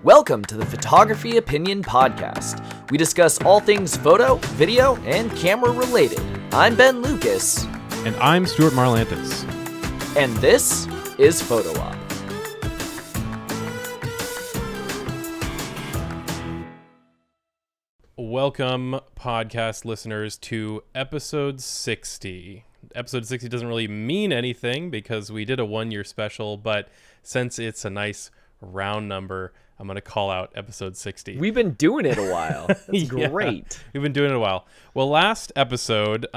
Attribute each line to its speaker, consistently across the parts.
Speaker 1: Welcome to the Photography Opinion Podcast. We discuss all things photo, video, and camera related. I'm Ben Lucas.
Speaker 2: And I'm Stuart Marlantis.
Speaker 1: And this is Photo Op.
Speaker 2: Welcome, podcast listeners, to episode 60. Episode 60 doesn't really mean anything because we did a one-year special, but since it's a nice round number, I'm going to call out episode 60.
Speaker 1: We've been doing it a while. That's great.
Speaker 2: We've been doing it a while. Well, last episode,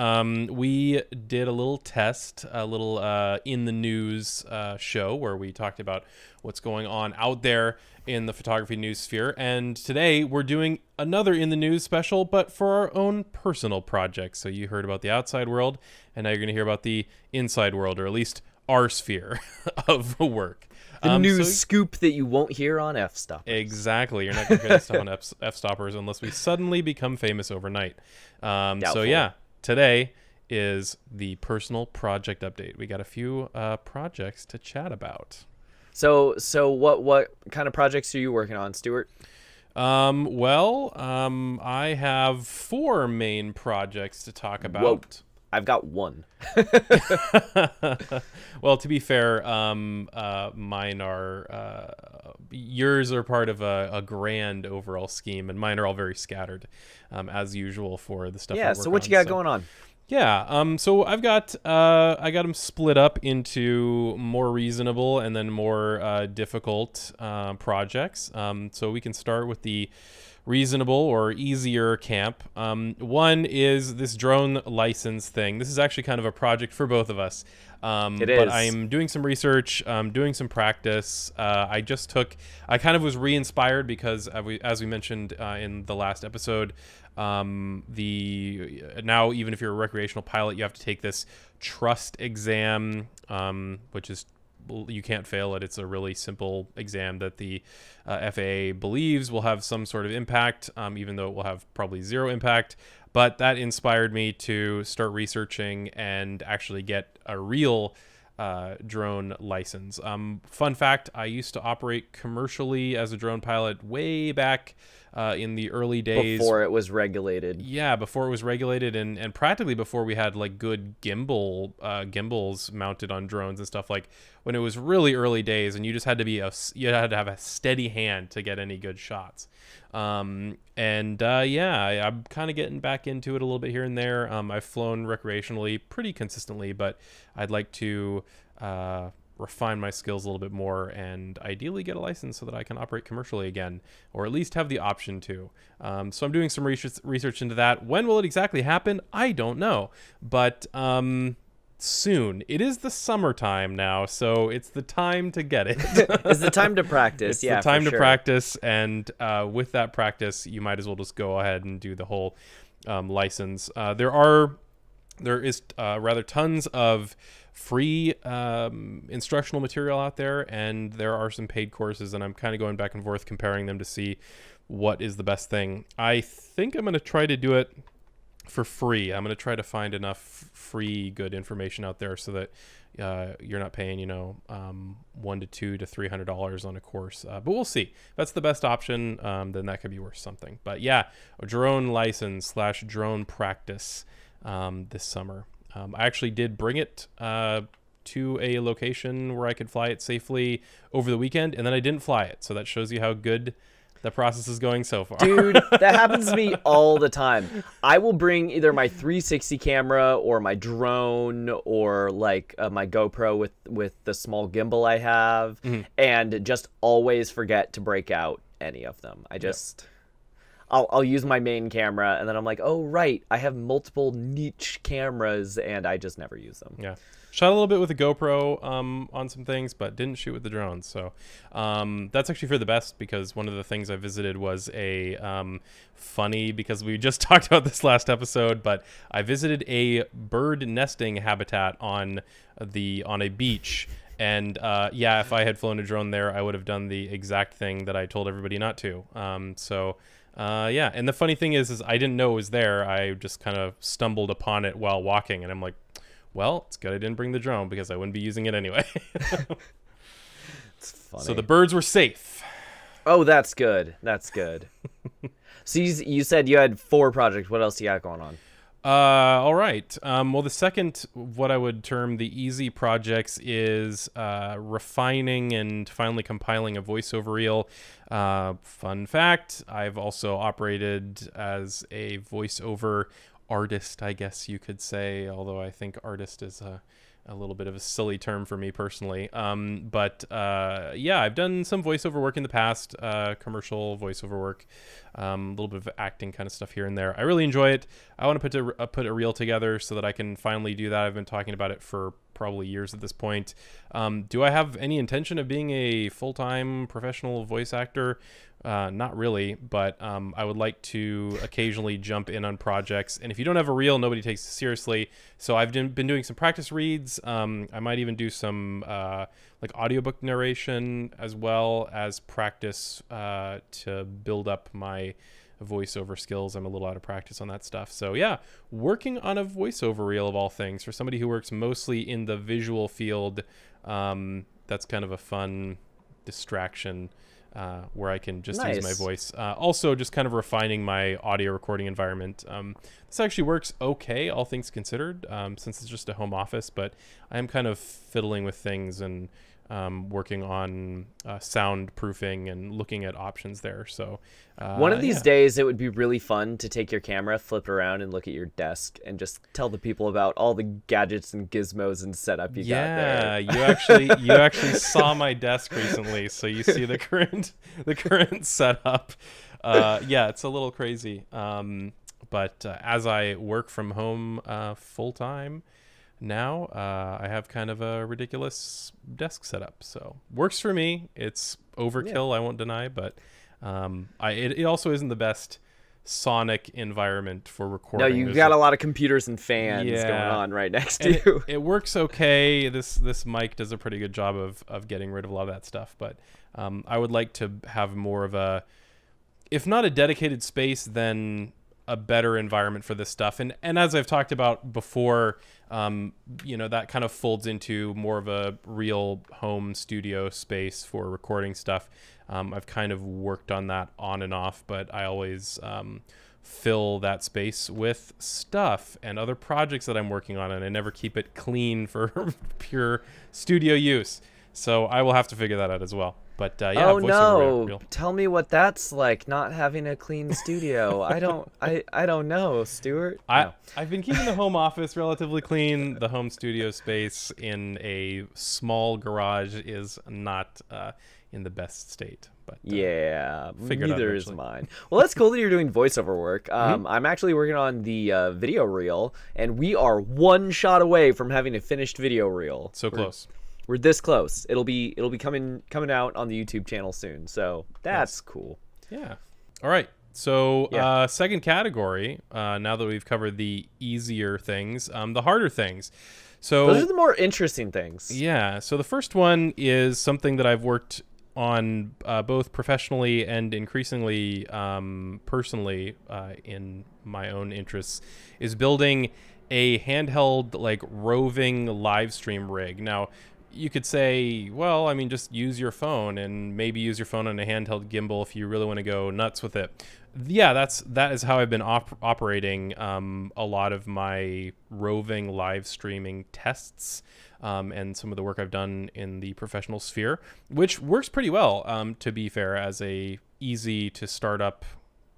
Speaker 2: we did a little test, a little in the news show where we talked about what's going on out there in the photography news sphere. And today we're doing another in the news special, but for our own personal projects. So you heard about the outside world, and now you're going to hear about the inside world, or at least our sphere of work.
Speaker 1: The news scoop that you won't hear on F-Stoppers.
Speaker 2: Exactly. You're not going to hear this stuff on F-Stoppers unless we suddenly become famous overnight. So yeah, today is the personal project update. We got a few projects to chat about.
Speaker 1: So what kind of projects are you working on, Stuart?
Speaker 2: I have 4 main projects to talk about.
Speaker 1: Whoa. I've got 1.
Speaker 2: Well, to be fair, mine are yours are part of a grand overall scheme, and mine are all very scattered, as usual for the stuff.
Speaker 1: Yeah. So what you got going on?
Speaker 2: Yeah. So I got them split up into more reasonable and then more difficult projects. So we can start with the reasonable or easier camp. One is this drone license thing. This is actually kind of a project for both of us.
Speaker 1: It is.
Speaker 2: But I'm doing some research, doing some practice. I kind of was re-inspired because as we mentioned in the last episode, now even if you're a recreational pilot, you have to take this trust exam, which is, you can't fail it. It's a really simple exam that the FAA believes will have some sort of impact, even though it will have probably zero impact. But that inspired me to start researching and actually get a real drone license. Fun fact, I used to operate commercially as a drone pilot way back in the early days.
Speaker 1: Before it was regulated.
Speaker 2: Yeah, before it was regulated and practically before we had like good gimbals mounted on drones and stuff, like when it was really early days and you just had to have a steady hand to get any good shots. I'm kind of getting back into it a little bit here and there. I've flown recreationally pretty consistently, but I'd like to refine my skills a little bit more and ideally get a license so that I can operate commercially again, or at least have the option to. So I'm doing some research into that. When will it exactly happen? I don't know, but soon. It is the summertime now, so it's the time to get it.
Speaker 1: It's the time to practice.
Speaker 2: It's the time to practice, and with that practice, you might as well just go ahead and do the whole license. There is rather tons of free instructional material out there, and there are some paid courses, and I'm kind of going back and forth comparing them to see what is the best thing. I think I'm going to try to do it for free. I'm going to try to find enough free good information out there so that you're not paying $100 to $200 to $300 on a course, but we'll see. If that's the best option, then that could be worth something. But yeah, a drone license / drone practice this summer. I actually did bring it to a location where I could fly it safely over the weekend, and then I didn't fly it. So that shows you how good the process is going so far.
Speaker 1: Dude, that happens to me all the time. I will bring either my 360 camera or my drone or like my GoPro with the small gimbal I have, and just always forget to break out any of them. I'll use my main camera, and then I'm like, oh, right, I have multiple niche cameras, and I just never use them.
Speaker 2: Yeah. Shot a little bit with the GoPro on some things, but didn't shoot with the drones. So that's actually for the best, because one of the things I visited was funny, because we just talked about this last episode, but I visited a bird nesting habitat on a beach. And if I had flown a drone there, I would have done the exact thing that I told everybody not to. And the funny thing is I didn't know it was there. I just kind of stumbled upon it while walking, and I'm like, well, it's good I didn't bring the drone because I wouldn't be using it anyway.
Speaker 1: It's funny.
Speaker 2: So the birds were safe.
Speaker 1: Oh, that's good. That's good. So you said you had 4 projects. What else you got going on?
Speaker 2: All right. Well, the second, what I would term the easy projects, is refining and finally compiling a voiceover reel. Fun fact, I've also operated as a voiceover artist, I guess you could say, although I think artist is a little bit of a silly term for me personally. But yeah, I've done some voiceover work in the past, commercial voiceover work, a little bit of acting kind of stuff here and there. I really enjoy it. I want to put a reel together so that I can finally do that. I've been talking about it for probably years at this point. Do I have any intention of being a full-time professional voice actor? Not really, but I would like to occasionally jump in on projects. And if you don't have a reel, nobody takes it seriously. So I've been doing some practice reads. I might even do some like audiobook narration as well as practice to build up my voiceover skills. I'm a little out of practice on that stuff. So yeah, working on a voiceover reel of all things for somebody who works mostly in the visual field. That's kind of a fun distraction where I can just use my voice. Also, just kind of refining my audio recording environment. This actually works okay, all things considered, since it's just a home office, but I am kind of fiddling with things and working on soundproofing and looking at options there. So
Speaker 1: one of these days, it would be really fun to take your camera, flip it around, and look at your desk and just tell the people about all the gadgets and gizmos and setup you got there.
Speaker 2: Yeah, you actually saw my desk recently, so you see the current setup. Yeah, it's a little crazy. But as I work from home full time now, I have kind of a ridiculous desk setup. So works for me. It's overkill, I won't deny, but it also isn't the best sonic environment for recording.
Speaker 1: No, you've got a lot of computers and fans going on right next to you.
Speaker 2: It works okay. This mic does a pretty good job of getting rid of a lot of that stuff, but I would like to have more of a, if not a dedicated space, then a better environment for this stuff. And as I've talked about before, that kind of folds into more of a real home studio space for recording stuff. I've kind of worked on that on and off, but I always fill that space with stuff and other projects that I'm working on, and I never keep it clean for pure studio use. So I will have to figure that out as well. But yeah,
Speaker 1: oh no! Tell me what that's like, not having a clean studio. I don't know, Stuart.
Speaker 2: I've been keeping the home office relatively clean. The home studio space in a small garage is not in the best state. But
Speaker 1: yeah, neither is mine. Well, that's cool that you're doing voiceover work. I'm actually working on the video reel, and we are one shot away from having a finished video reel.
Speaker 2: So close.
Speaker 1: We're this close. It'll be coming out on the YouTube channel soon. So that's cool.
Speaker 2: Yeah. All right. So second category. Now that we've covered the easier things, the harder things. So
Speaker 1: those are the more interesting things.
Speaker 2: Yeah. So the first one is something that I've worked on both professionally and increasingly personally in my own interests, is building a handheld, like, roving live stream rig. Now, you could say, well, I mean, just use your phone, and maybe use your phone on a handheld gimbal if you really want to go nuts with it. Yeah, that is how I've been operating a lot of my roving live streaming tests and some of the work I've done in the professional sphere, which works pretty well, to be fair, as a easy to start up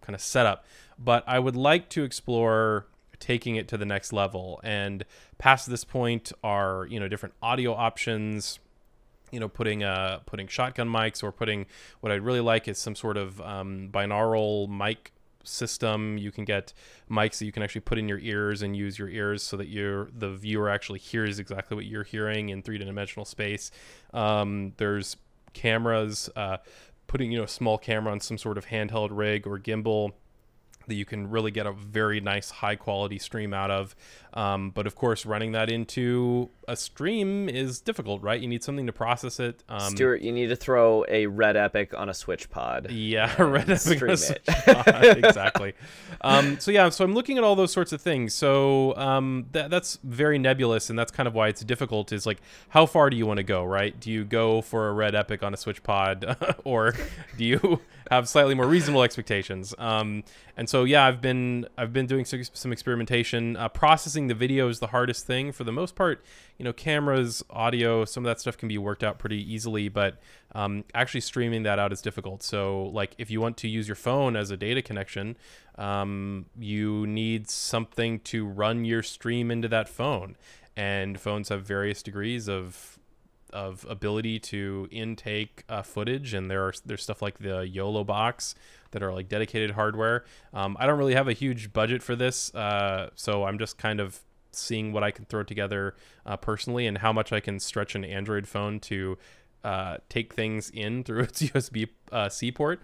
Speaker 2: kind of setup. But I would like to explore taking it to the next level, and past this point are different audio options, putting shotgun mics, or putting, what I'd really like is some sort of binaural mic system. You can get mics that you can actually put in your ears and use your ears so that the viewer actually hears exactly what you're hearing in three-dimensional space. There's cameras, putting a small camera on some sort of handheld rig or gimbal that you can really get a very nice high quality stream out of. But of course, running that into a stream is difficult, right? You need something to process it.
Speaker 1: Stuart, you need to throw a Red Epic on a Switch pod.
Speaker 2: Yeah, Red Epic on a
Speaker 1: stream
Speaker 2: Switch pod, exactly. So I'm looking at all those sorts of things. So that's very nebulous, and that's kind of why it's difficult. Is like, how far do you want to go, right? Do you go for a Red Epic on a Switch pod, or do you have slightly more reasonable expectations? And so yeah, I've been doing some experimentation. Processing the video is the hardest thing. For the most part, cameras, audio, some of that stuff can be worked out pretty easily, but actually streaming that out is difficult. So like, if you want to use your phone as a data connection, you need something to run your stream into that phone, and phones have various degrees of ability to intake footage, and there's stuff like the YOLO box that are like dedicated hardware. I don't really have a huge budget for this, so I'm just kind of seeing what I can throw together personally, and how much I can stretch an Android phone to take things in through its USB-C port.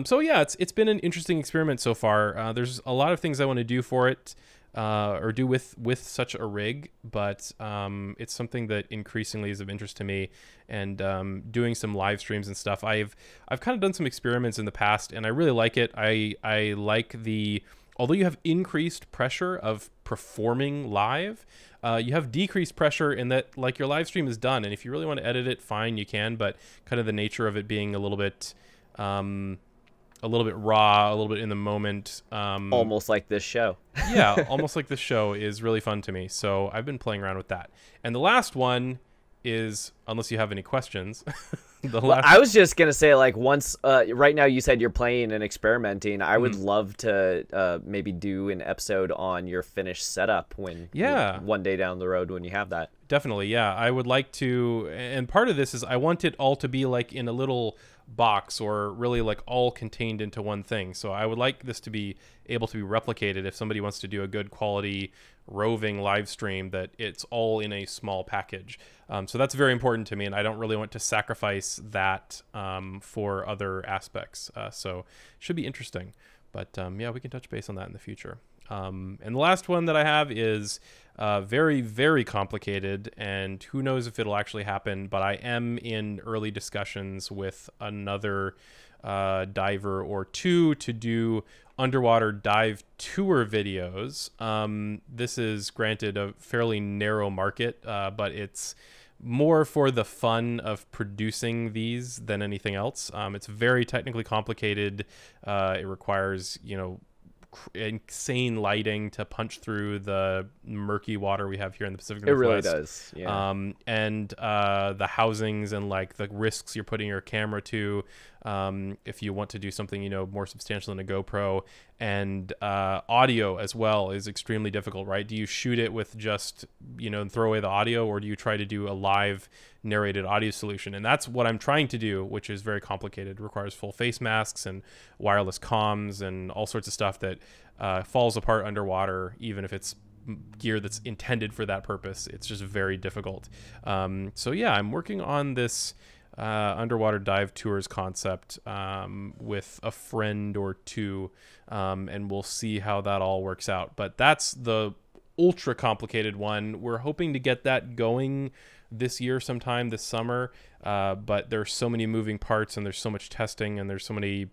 Speaker 2: So yeah, it's been an interesting experiment so far. There's a lot of things I want to do for it, or do with such a rig, but it's something that increasingly is of interest to me. And doing some live streams and stuff, I've kind of done some experiments in the past, and I really like it. I like although you have increased pressure of performing live, you have decreased pressure in that, like, your live stream is done, and if you really want to edit it, fine, you can, but kind of the nature of it being a little bit raw, a little bit in the moment.
Speaker 1: Almost like this show.
Speaker 2: Yeah, almost like this show is really fun to me. So I've been playing around with that. And the last one is, unless you have any questions.
Speaker 1: I was just going to say, like, once, right now you said you're playing and experimenting. I would love to maybe do an episode on your finished setup one day down the road when you have that.
Speaker 2: Definitely, yeah. I would like to, and part of this is I want it all to be like in a little box, or really like all contained into one thing. So I would like this to be able to be replicated if somebody wants to do a good quality roving live stream, that it's all in a small package. So that's very important to me, and I don't really want to sacrifice that for other aspects. So it should be interesting. But yeah, we can touch base on that in the future. And the last one that I have is very, very complicated, and who knows if it'll actually happen, but I am in early discussions with another diver or two to do underwater dive tour videos. This is, granted, a fairly narrow market, but it's more for the fun of producing these than anything else. It's very technically complicated. It requires, insane lighting to punch through the murky water we have here in the Pacific Northwest.
Speaker 1: It really does, yeah.
Speaker 2: And the housings and like the risks you're putting your camera to, if you want to do something more substantial than a GoPro. And audio as well is extremely difficult, right? Do you shoot it with just and throw away the audio, or do you try to do a live narrated audio solution? And that's what I'm trying to do, which is very complicated. It requires full face masks and wireless comms and all sorts of stuff that falls apart underwater, even if it's gear that's intended for that purpose. It's just very difficult. So yeah, I'm working on this underwater dive tours concept with a friend or two, and we'll see how that all works out. But that's the ultra complicated one. We're hoping to get that going this year, sometime this summer, but there's so many moving parts, and there's so much testing, and there's so many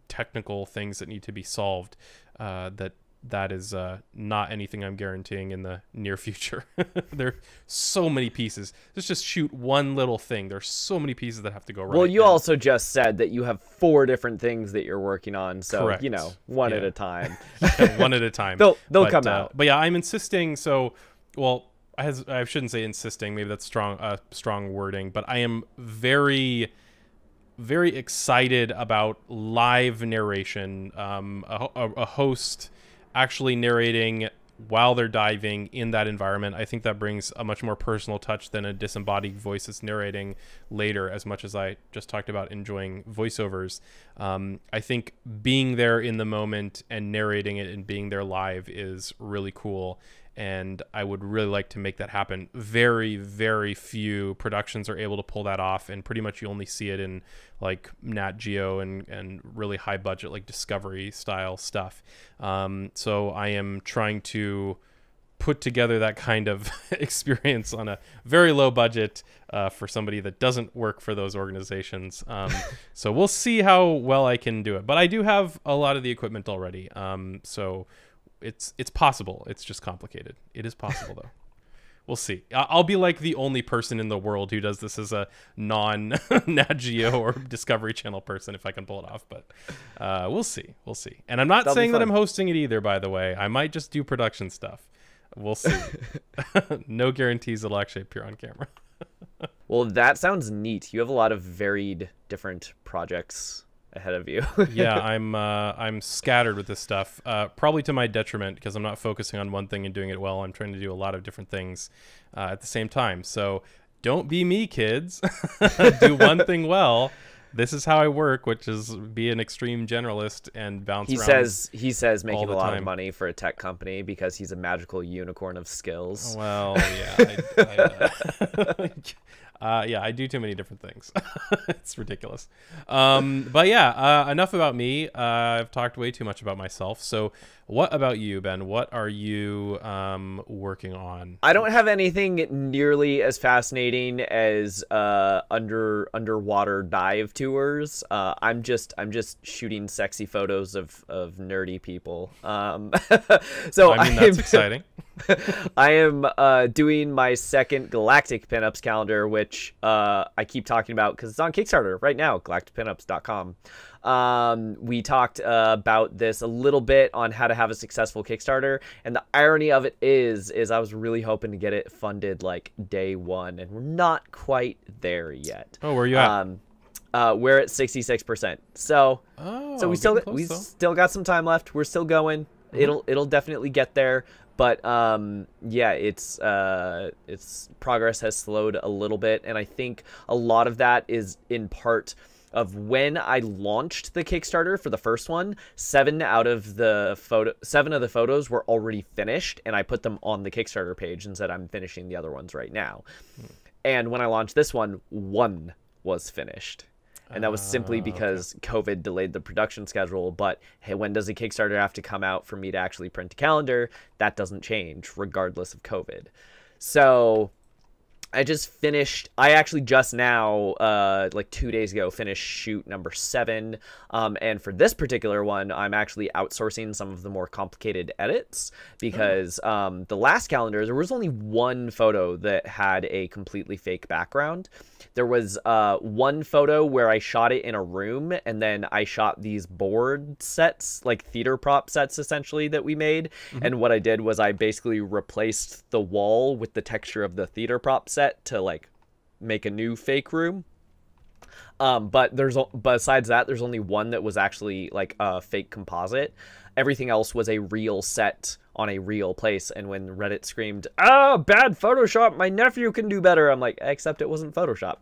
Speaker 2: technical things that need to be solved, that is not anything I'm guaranteeing in the near future. There are so many pieces. Let's just shoot one little thing. There's so many pieces that have to go right.
Speaker 1: Well, you also just said that you have 4 different things that you're working on. So,
Speaker 2: correct.
Speaker 1: One at a time.
Speaker 2: One at a time.
Speaker 1: They'll come out.
Speaker 2: But yeah, I'm insisting. So, well, I shouldn't say insisting. Maybe that's strong wording. But I am very, very excited about live narration. A host actually narrating while they're diving in that environment. I think that brings a much more personal touch than a disembodied voice that's narrating later, as much as I just talked about enjoying voiceovers. I think being there in the moment and narrating it and being there live is really cool. and I would really like to make that happen. Very, very few productions are able to pull that off, and pretty much you only see it in like Nat Geo and really high budget like Discovery style stuff. So I am trying to put together that kind of experience on a very low budget for somebody that doesn't work for those organizations. So we'll see how well I can do it, but I do have a lot of the equipment already. So it's possible. It's just complicated. It is possible though. We'll see. I'll be like the only person in the world who does this as a non Nat Geo or Discovery Channel person if I can pull it off, but we'll see. We'll see. And I'm not saying that I'm hosting it either, by the way. I might just do production stuff. We'll see. No guarantees it'll actually appear on camera.
Speaker 1: Well, that sounds neat. You have a lot of varied different projects ahead of you.
Speaker 2: Yeah, I'm scattered with this stuff, probably to my detriment because I'm not focusing on one thing and doing it well. I'm trying to do a lot of different things at the same time. So don't be me, kids. Do one thing well. This is how I work, which is be an extreme generalist and bounce around. He says making a lot of money for a tech company because he's a magical unicorn of skills. Well, yeah. Yeah, I do too many different things. It's ridiculous. But yeah, enough about me. I've talked way too much about myself. So what about you, Ben? What are you working on?
Speaker 1: I don't have anything nearly as fascinating as underwater dive tours. I'm just shooting sexy photos of nerdy people. So
Speaker 2: I mean, that's exciting.
Speaker 1: I am doing my second Galactic Pinups calendar, which I keep talking about because it's on Kickstarter right now, galacticpinups.com. We talked about this a little bit on how to have a successful Kickstarter, and the irony of it is I was really hoping to get it funded like day one, and we're not quite there yet.
Speaker 2: Oh, where are you at?
Speaker 1: We're at 66%. So we still got some time left. We're still going. Mm-hmm. It'll definitely get there. But yeah, its progress has slowed a little bit, and I think a lot of that is in part of when I launched the Kickstarter for the first one. 7 of the photos were already finished, and I put them on the Kickstarter page and said I'm finishing the other ones right now. And when I launched this one was finished. And that was simply because COVID delayed the production schedule. But hey, when does a Kickstarter have to come out for me to actually print a calendar? That doesn't change regardless of COVID. So I actually just now, like 2 days ago, finished shoot number 7. And for this particular one, I'm actually outsourcing some of the more complicated edits because the last calendar, there was only one photo that had a completely fake background. There was one photo where I shot it in a room, and then I shot these board sets, like theater prop sets, essentially, that we made. Mm-hmm. And what I did was I basically replaced the wall with the texture of the theater prop set to like make a new fake room. But besides that, there's only one that was actually like a fake composite. Everything else was a real set on a real place. And when Reddit screamed, bad Photoshop, my nephew can do better, I'm like, except it wasn't Photoshop.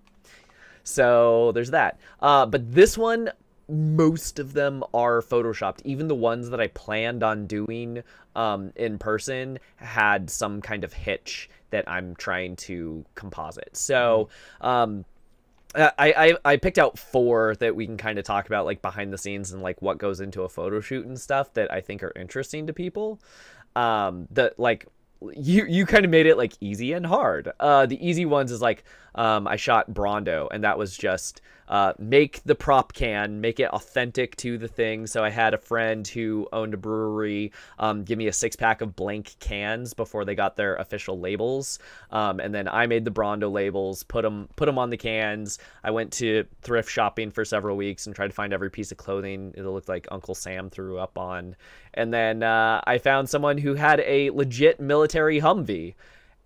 Speaker 1: So there's that. But this one, most of them are Photoshopped. Even the ones that I planned on doing in person had some kind of hitch that I'm trying to composite. So I picked out 4 that we can kind of talk about, like behind the scenes and like what goes into a photo shoot and stuff that I think are interesting to people. That like you kind of made it like easy and hard. The easy ones is like I shot Brondo, and that was just make the prop can, make it authentic to the thing. So I had a friend who owned a brewery give me a 6-pack of blank cans before they got their official labels, and then I made the Brondo labels, put them on the cans. I went to thrift shopping for several weeks and tried to find every piece of clothing it looked like Uncle Sam threw up on, and then I found someone who had a legit military Humvee.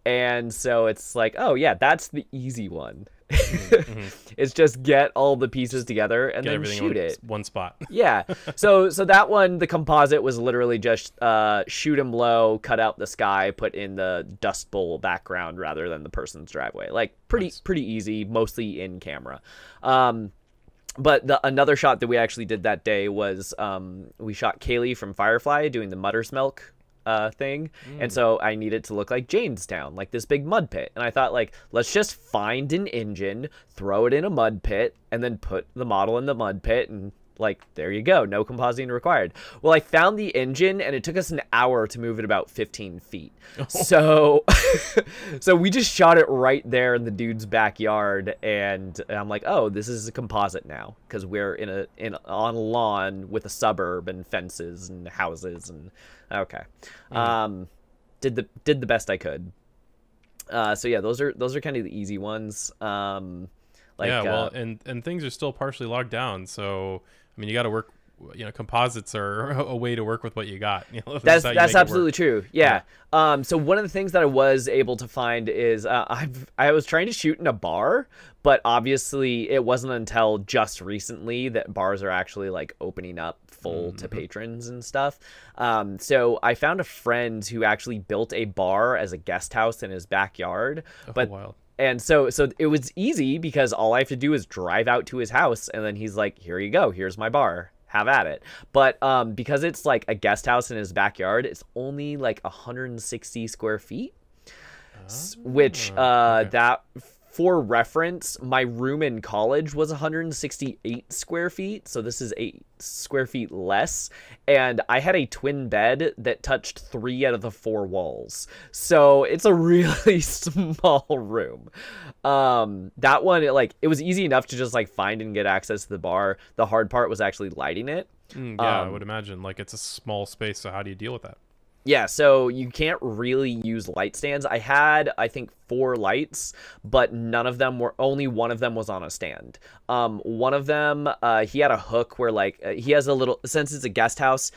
Speaker 1: And so it's like, oh yeah, that's the easy one. Mm-hmm. It's just get all the pieces together and then shoot it.
Speaker 2: One spot.
Speaker 1: Yeah. So that one, the composite was literally just shoot him low, cut out the sky, put in the Dust Bowl background rather than the person's driveway. Like pretty easy, mostly in camera. But another shot that we actually did that day was we shot Kaylee from Firefly doing the Mutter's Milk thing. And so I need it to look like Janestown, like this big mud pit. And I thought, like, let's just find an engine, throw it in a mud pit, and then put the model in the mud pit, and like, there you go, no compositing required. Well, I found the engine, and it took us an hour to move it about 15 feet. So so we just shot it right there in the dude's backyard, and I'm like, oh, this is a composite now, because we're on a lawn with a suburb and fences and houses, and okay. Did the best I could. So yeah, those are kind of the easy ones. And things are still partially locked down, so I mean, you got to work. Composites are a way to work with what you got. That's absolutely true. Yeah. So one of the things that I was able to find is I was trying to shoot in a bar, but obviously it wasn't until just recently that bars are actually like opening up full to patrons and stuff. So I found a friend who actually built a bar as a guest house in his backyard.
Speaker 2: Wild.
Speaker 1: And so it was easy because all I have to do is drive out to his house, and then he's like, here you go, here's my bar, have at it. But because it's like a guest house in his backyard, it's only like 160 square feet, which
Speaker 2: okay.
Speaker 1: that, for reference, my room in college was 168 square feet, so this is 8 square feet less, and I had a twin bed that touched 3 out of the 4 walls, so it's a really small room. That one, it was easy enough to just like find and get access to the bar. The hard part was actually lighting it.
Speaker 2: I would imagine, like, it's a small space, so how do you deal with that?
Speaker 1: Yeah, so you can't really use light stands. I had, I think, 4 lights, but only one of them was on a stand. One of them, he had a hook where, like, he has a little, since it's a guest house,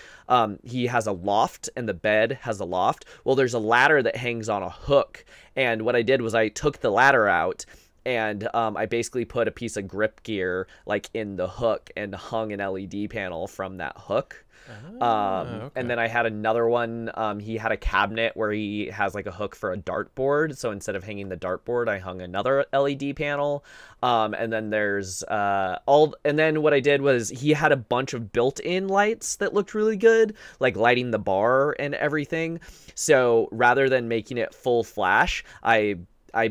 Speaker 1: he has a loft, and the bed has a loft. Well, there's a ladder that hangs on a hook, and what I did was I took the ladder out, and I basically put a piece of grip gear, like, in the hook and hung an LED panel from that hook.
Speaker 2: Okay.
Speaker 1: And then I had another one. He had a cabinet where he has like a hook for a dartboard. So instead of hanging the dartboard, I hung another LED panel. And then there's and then what I did was he had a bunch of built-in lights that looked really good, like lighting the bar and everything. So rather than making it full flash, I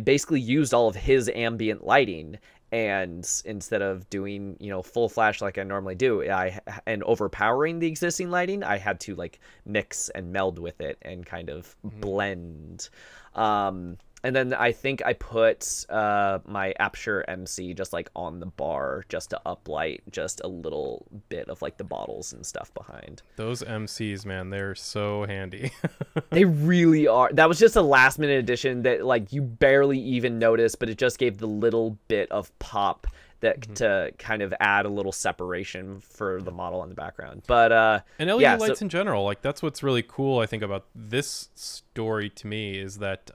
Speaker 1: basically used all of his ambient lighting. And instead of doing, full flash like I normally do, and overpowering the existing lighting, I had to like mix and meld with it and kind of blend. And then I think I put my Aperture MC just like on the bar just to uplight just a little bit of like the bottles and stuff behind.
Speaker 2: Those MCs, man, they're so handy.
Speaker 1: They really are. That was just a last minute addition that like you barely even noticed, but it just gave the little bit of pop that to kind of add a little separation for the model in the background. But
Speaker 2: and LED lights in general, like that's what's really cool I think about this story to me is that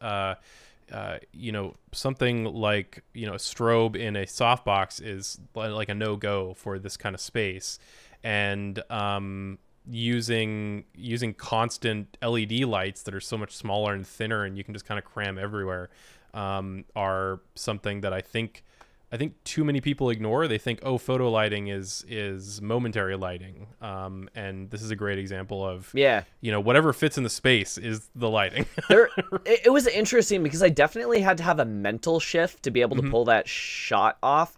Speaker 2: something like a strobe in a softbox is like a no-go for this kind of space, and using constant LED lights that are so much smaller and thinner and you can just kind of cram everywhere are something that I think too many people ignore. They think, oh, photo lighting is momentary lighting. And this is a great example of, whatever fits in the space is the lighting.
Speaker 1: It was interesting because I definitely had to have a mental shift to be able to pull that shot off.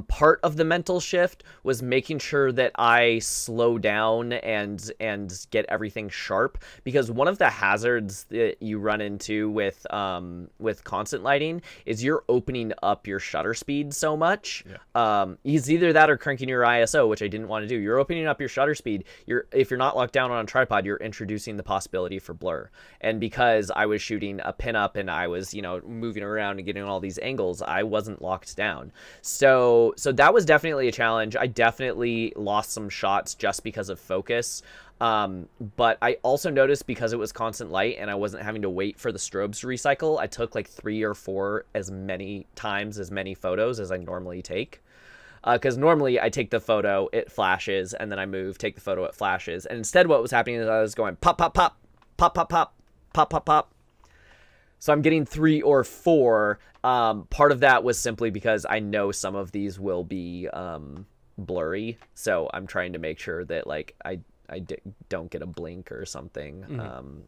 Speaker 1: Part of the mental shift was making sure that I slow down and get everything sharp, because one of the hazards that you run into with constant lighting is you're opening up your shutter speed so much. It's either that or cranking your ISO, which I didn't want to do. You're opening up your shutter speed. If you're not locked down on a tripod, you're introducing the possibility for blur. And because I was shooting a pinup and I was moving around and getting all these angles, I wasn't locked down. So that was definitely a challenge. I definitely lost some shots just because of focus. But I also noticed because it was constant light and I wasn't having to wait for the strobes to recycle, I took like 3 or 4 as many photos as I normally take. Because normally I take the photo, it flashes, and then I move, take the photo, it flashes. And instead what was happening is I was going pop, pop, pop, pop, pop, pop, pop, pop, pop. So I'm getting 3 or 4. Part of that was simply because I know some of these will be blurry. So I'm trying to make sure that like don't get a blink or something,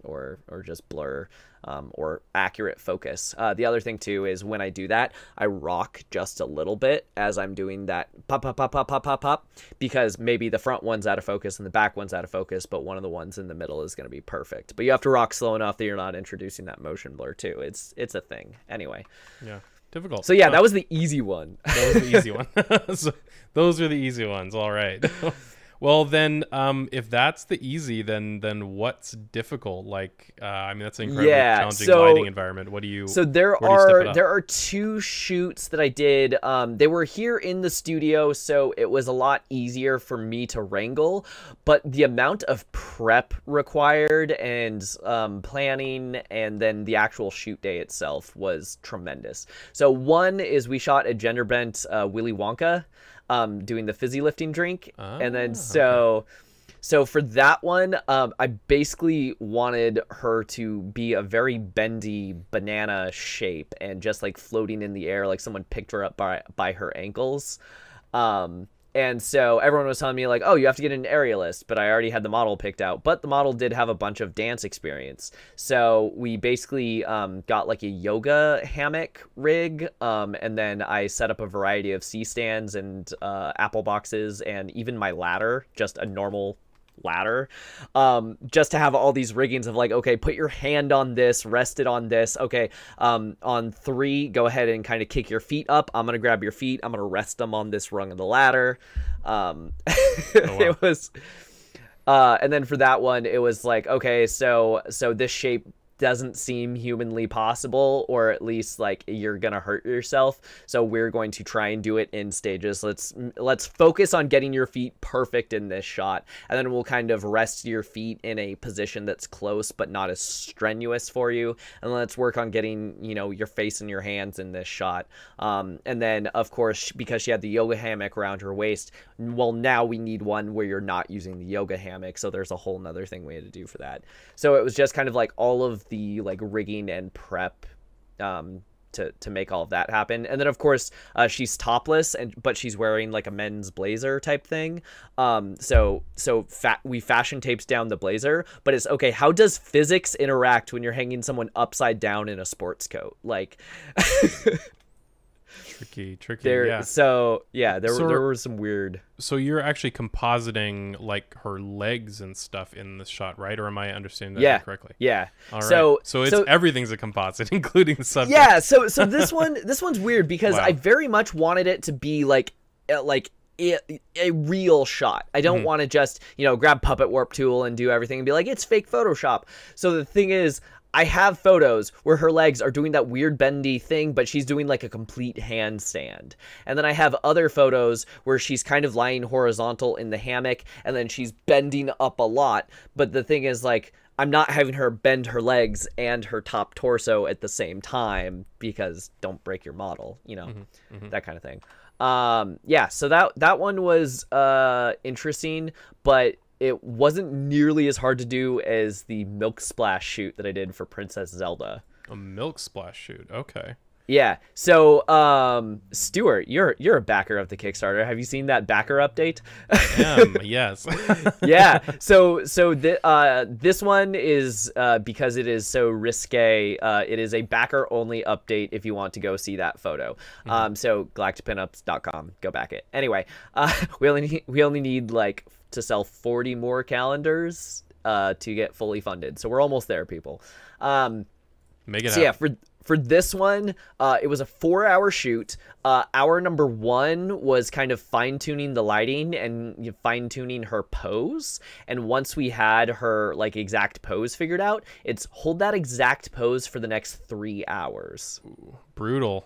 Speaker 1: or just blur, or accurate focus. The other thing too is when I do that, I rock just a little bit as I'm doing that pop pop pop pop pop pop pop, because maybe the front one's out of focus and the back one's out of focus, but one of the ones in the middle is going to be perfect. But you have to rock slow enough that you're not introducing that motion blur too. It's a thing. Anyway.
Speaker 2: Yeah. Difficult.
Speaker 1: So yeah, that was the easy one.
Speaker 2: That was the easy one. So those are the easy ones. All right. Well, then, if that's the easy, then what's difficult? Like, I mean, that's an incredibly challenging lighting environment. What do you?
Speaker 1: So there are 2 shoots that I did. They were here in the studio, so it was a lot easier for me to wrangle. But the amount of prep required and planning, and then the actual shoot day itself was tremendous. So one is we shot a gender bent Willy Wonka. Doing the fizzy lifting drink. And then so for that one, I basically wanted her to be a very bendy banana shape and just like floating in the air, like someone picked her up by her ankles. And so everyone was telling me like, oh, you have to get an aerialist, but I already had the model picked out. But the model did have a bunch of dance experience. So we basically got like a yoga hammock rig. And then I set up a variety of C-stands and apple boxes and even my ladder, just a normal ladder, just to have all these riggings of like, okay, put your hand on this, rest it on this. Okay, on 3, go ahead and kind of kick your feet up. I'm gonna grab your feet. I'm gonna rest them on this rung of the ladder.
Speaker 2: Wow.
Speaker 1: It was, and then for that one, it was like, okay, so this shape doesn't seem humanly possible, or at least like you're gonna hurt yourself, so we're going to try and do it in stages. Let's focus on getting your feet perfect in this shot, and then we'll kind of rest your feet in a position that's close but not as strenuous for you, and let's work on getting, you know, your face and your hands in this shot. And then of course, because she had the yoga hammock around her waist, well, now we need one where you're not using the yoga hammock, so there's a whole nother thing we had to do for that. So it was just kind of like all of the like rigging and prep to make all of that happen. And then of course she's topless, but she's wearing like a men's blazer type thing. We fashion tapes down the blazer, but it's okay, how does physics interact when you're hanging someone upside down in a sports coat? Like
Speaker 2: tricky.
Speaker 1: There,
Speaker 2: yeah.
Speaker 1: So yeah, there were some weird.
Speaker 2: So you're actually compositing like her legs and stuff in this shot, right? Or am I understanding that incorrectly?
Speaker 1: Yeah.
Speaker 2: All right. So everything's a composite, including the subject.
Speaker 1: Yeah. So this one's weird because
Speaker 2: Wow.
Speaker 1: I very much wanted it to be like a real shot. I don't want to just, you know, grab puppet warp tool and do everything and be like, it's fake Photoshop. So the thing is, I have photos where her legs are doing that weird bendy thing, but she's doing like a complete handstand. And then I have other photos where she's kind of lying horizontal in the hammock and then she's bending up a lot. But the thing is, like, I'm not having her bend her legs and her top torso at the same time because don't break your model, you know, that kind of thing. Yeah, so that one was interesting, but it wasn't nearly as hard to do as the milk splash shoot that I did for Princess Zelda.
Speaker 2: A milk splash shoot. Okay.
Speaker 1: Yeah. So, Stuart, you're a backer of the Kickstarter. Have you seen that backer update?
Speaker 2: I am. Yes.
Speaker 1: Yeah. So this one is because it is so risque. It is a backer only update if you want to go see that photo. So galacticpinups.com. Go back it. Anyway, we only need like to sell 40 more calendars to get fully funded. So we're almost there, people.
Speaker 2: Make it
Speaker 1: so
Speaker 2: happen.
Speaker 1: Yeah, for this one, it was a 4-hour shoot. Hour number 1 was kind of fine-tuning the lighting and fine-tuning her pose. And once we had her like exact pose figured out, it's hold that exact pose for the next 3 hours.
Speaker 2: Ooh, brutal.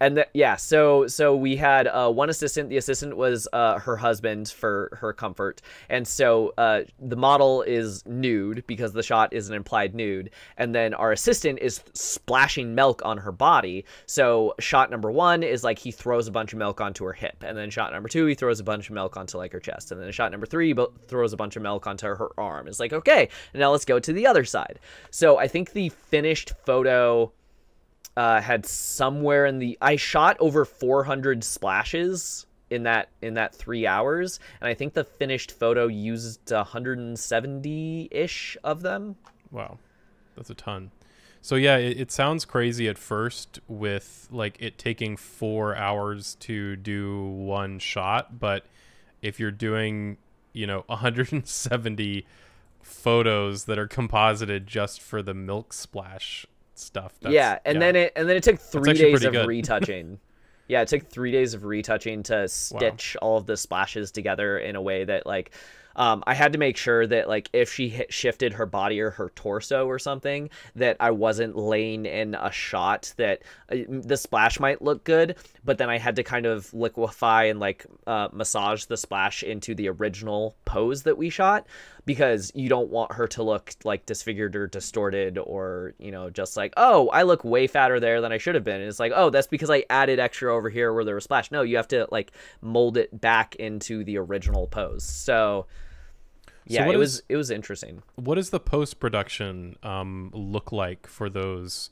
Speaker 1: And so we had one assistant. The assistant was her husband for her comfort. And so the model is nude because the shot is an implied nude. And then our assistant is splashing milk on her body. So shot number 1 is like he throws a bunch of milk onto her hip. And then shot number 2, he throws a bunch of milk onto like her chest. And then shot number 3, he throws a bunch of milk onto her arm. It's like, okay, now let's go to the other side. So I think the finished photo had somewhere in the... I shot over 400 splashes in that 3 hours, and I think the finished photo used 170-ish of them.
Speaker 2: Wow, that's a ton. So yeah, it sounds crazy at first with like it taking 4 hours to do one shot, but if you're doing 170 photos that are composited just for the milk splash stuff,
Speaker 1: then it took 3 days of
Speaker 2: good.
Speaker 1: retouching. Yeah, it took 3 days of retouching to stitch all of the splashes together in a way that like I had to make sure that like if she shifted her body or her torso or something, that I wasn't laying in a shot that the splash might look good, but then I had to kind of liquefy and like massage the splash into the original pose that we shot, because you don't want her to look like disfigured or distorted, or just like, oh, I look way fatter there than I should have been, and it's like, oh, that's because I added extra over here where there was splash. No, you have to like mold it back into the original pose. So yeah, it was interesting.
Speaker 2: What does the post-production look like for those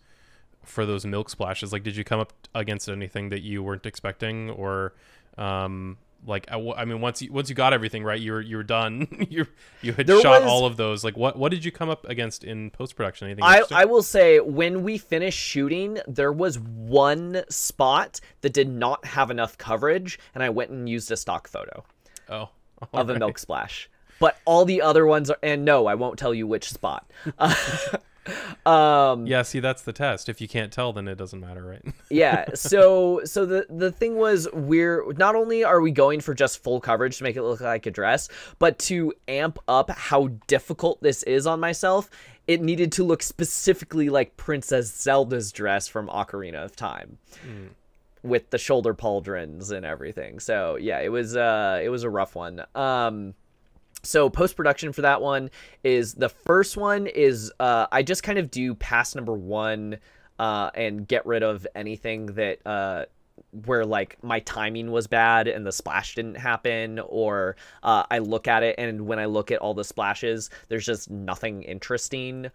Speaker 2: milk splashes? Like, did you come up against anything that you weren't expecting, or like I mean, once you got everything right, you were done. you had shot all of those. Like, what did you come up against in post-production? Anything
Speaker 1: I will say, when we finished shooting, there was one spot that did not have enough coverage, and I went and used a stock photo of a milk splash. But all the other ones are, and no, I won't tell you which spot.
Speaker 2: Yeah, see, that's the test. If you can't tell, then it doesn't matter, right?
Speaker 1: Yeah. So the thing was, we're not only are we going for just full coverage to make it look like a dress, but to amp up how difficult this is on myself, it needed to look specifically like Princess Zelda's dress from Ocarina of Time. With the shoulder pauldrons and everything. So yeah, it was a rough one. So post-production for that one is, the first one is I just kind of do pass number 1 and get rid of anything that where like my timing was bad and the splash didn't happen, or I look at it and when I look at all the splashes, there's just nothing interesting.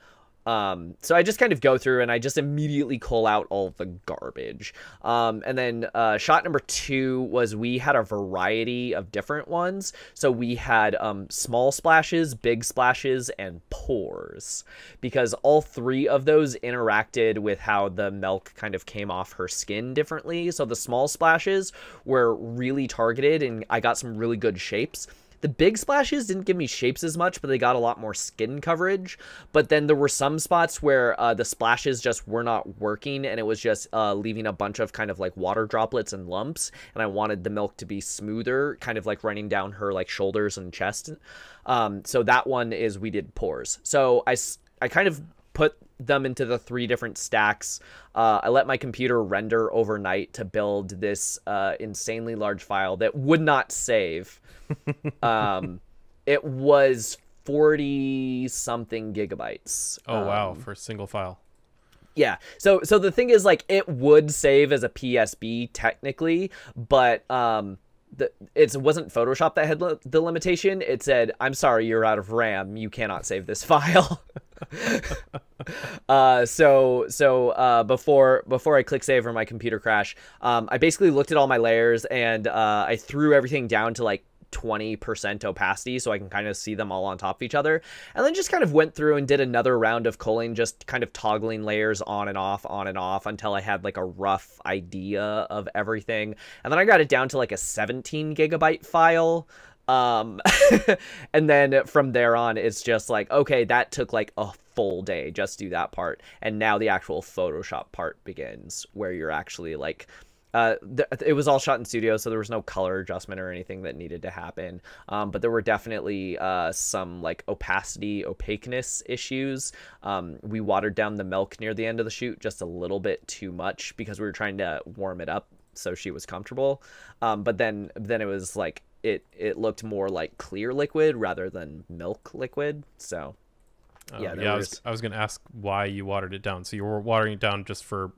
Speaker 1: So I just kind of go through and I just immediately cull out all the garbage. And then shot number 2 was, we had a variety of different ones. So we had small splashes, big splashes, and pores, because all 3 of those interacted with how the milk kind of came off her skin differently. So the small splashes were really targeted and I got some really good shapes. The big splashes didn't give me shapes as much, but they got a lot more skin coverage. But then there were some spots where the splashes just were not working, and it was just leaving a bunch of kind of like water droplets and lumps. And I wanted the milk to be smoother, kind of like running down her like shoulders and chest. So that one is, we did pores. So I kind of put them into the 3 different stacks. I let my computer render overnight to build this insanely large file that would not save. It was 40 something gigabytes.
Speaker 2: Oh wow, for a single file.
Speaker 1: Yeah. So the thing is, like, it would save as a PSB technically, but it wasn't Photoshop that had the limitation. It said, I'm sorry, you're out of RAM, you cannot save this file. Before I click save or my computer crash, I basically looked at all my layers and I threw everything down to like 20% opacity so I can kind of see them all on top of each other, and then just kind of went through and did another round of culling, just kind of toggling layers on and off until I had like a rough idea of everything. And then I got it down to like a 17 gigabyte file. And then from there on, it's just like, okay, that took like a full day just do that part, and now the actual Photoshop part begins, where you're actually like it was all shot in studio, so there was no color adjustment or anything that needed to happen. But there were definitely some like opaqueness issues. We watered down the milk near the end of the shoot just a little bit too much because we were trying to warm it up so she was comfortable. But then it was like it looked more like clear liquid rather than milk liquid. So I was going to ask why you watered it down. So you were watering it down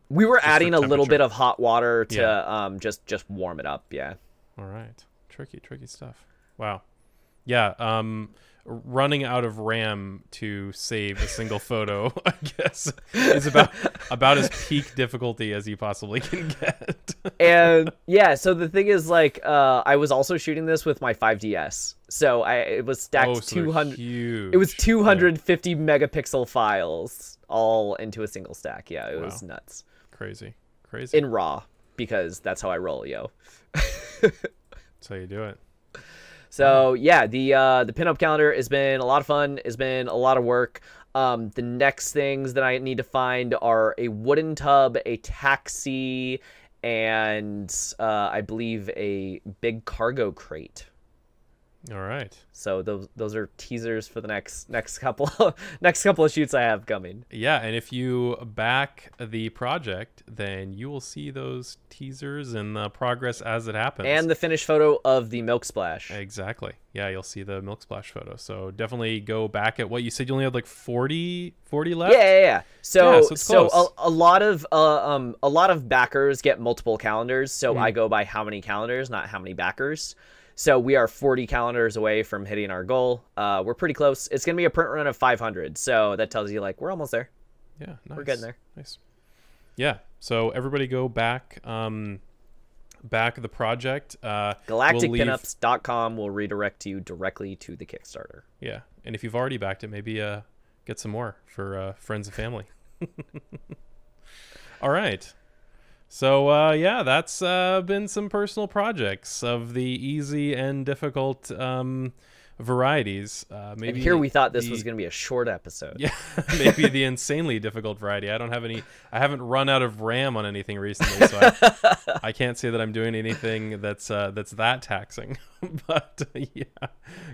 Speaker 1: we were adding a little bit of hot water to just warm it up. Yeah.
Speaker 2: All right. Tricky stuff. Wow. Yeah. running out of RAM to save a single photo, I guess, is about as peak difficulty as you possibly can get.
Speaker 1: And yeah, so the thing is, like, I was also shooting this with my 5DS, so it was stacked 200. It was 250 megapixel files all into a single stack. Yeah, it was nuts.
Speaker 2: Crazy.
Speaker 1: In RAW, because that's how I roll, yo.
Speaker 2: That's how you do it.
Speaker 1: So yeah, the pinup calendar has been a lot of fun. It's been a lot of work. The next things that I need to find are a wooden tub, a taxi, and I believe a big cargo crate.
Speaker 2: All right.
Speaker 1: So those are teasers for the next couple of shoots I have coming.
Speaker 2: Yeah, and if you back the project, then you will see those teasers and the progress as it happens.
Speaker 1: And the finished photo of the milk splash.
Speaker 2: Exactly. Yeah, you'll see the milk splash photo. So definitely go back at what you said. You only had like 40 left.
Speaker 1: Yeah. So
Speaker 2: it's close.
Speaker 1: a lot of backers get multiple calendars. So I go by how many calendars, not how many backers. So we are 40 calendars away from hitting our goal. We're pretty close. It's going to be a print run of 500. So that tells you, like, we're almost there.
Speaker 2: Yeah, nice.
Speaker 1: We're getting there.
Speaker 2: Nice. Yeah, so everybody go back the project.
Speaker 1: GalacticPinups.com will redirect you directly to the Kickstarter.
Speaker 2: Yeah, and if you've already backed it, maybe get some more for friends and family. All right. So, yeah, that's been some personal projects of the easy and difficult varieties. Maybe
Speaker 1: and here we thought this was going to be a short episode.
Speaker 2: Yeah, maybe the insanely difficult variety. I haven't run out of RAM on anything recently, so I can't say that I'm doing anything that's that taxing. But, yeah,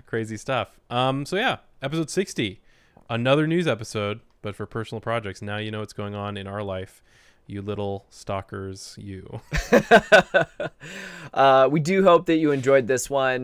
Speaker 2: crazy stuff. So, yeah, episode 60, another news episode, but for personal projects. Now you know what's going on in our life. You little stalkers, you.
Speaker 1: We do hope that you enjoyed this one.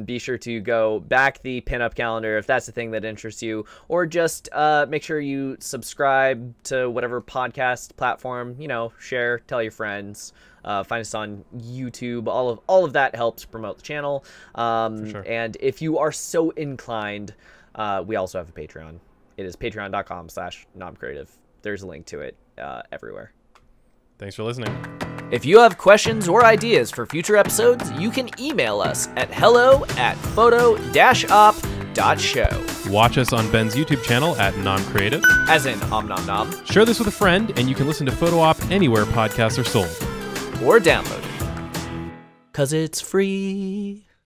Speaker 1: Be sure to go back the pinup calendar if that's the thing that interests you, or just make sure you subscribe to whatever podcast platform, share, tell your friends. Find us on YouTube. All of that helps promote the channel.
Speaker 2: For sure.
Speaker 1: And if you are so inclined, we also have a Patreon. It is patreon.com/nomcreative. There's a link to it everywhere.
Speaker 2: Thanks for listening.
Speaker 1: If you have questions or ideas for future episodes, you can email us at hello@photo-op.show.
Speaker 2: Watch us on Ben's YouTube channel at nomcreative.
Speaker 1: As in Om Nom Nom.
Speaker 2: Share this with a friend, and you can listen to Photo Op anywhere podcasts are sold.
Speaker 1: Or download it. 'Cause it's free.